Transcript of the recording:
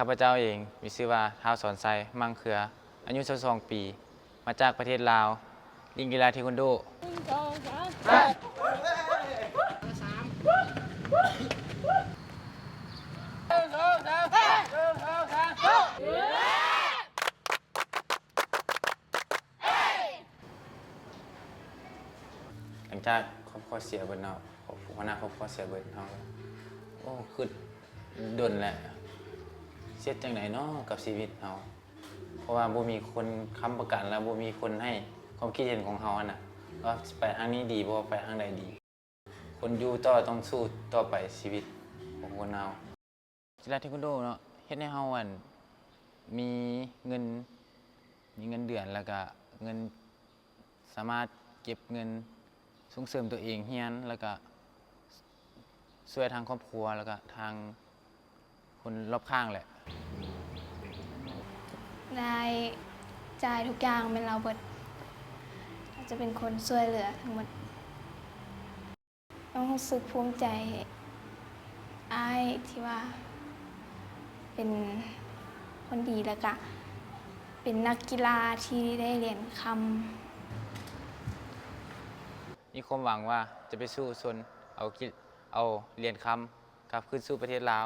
ข้าพเจ้าเองมีชื่อว่าท้าวสอนไซมังเขืออายุ22ปี มาจากประเทศลาวลิงกีฬาเทควันโดหลังจากครอบครัวเสียเบิดเนาะหัวหน้าครอบครัวเสียเบิดเนาะโอ้คือดนแหละเสียจังไหนเนาะกับชีวิตเราเพราะว่าบ่มีคนค้ำประกันแล้วบ่มีคนให้ความคิดเห็นของเราน่ะว่าไปทางนี้ดีบ่ไปทางใดดี คนอยู่ต่อต้องสู้ต่อไปชีวิตของคนเรากีฬาเทควันโดเนาะเฮ็ดให้เฮามีเงินมีเงินเดือนแล้วก็เงินสามารถเก็บเงินส่งเสริมตัวเองเฮียนแล้วก็ช่วยทางครอบครัวแล้วก็ทางคนรอบข้างแหละรายจ่ายทุกอย่างเป็นเราเบิดเราจะเป็นคนช่วยเหลือทั้งหมดต้องรู้สึกภูมิใจอ้ายที่ว่าเป็นคนดีแล้วก็เป็นนักกีฬาที่ได้เหรียญคมีความหวังว่าจะไปสู้ส่วนเอาเหรียญคำกลับขึ้นสู่ประเทศลาว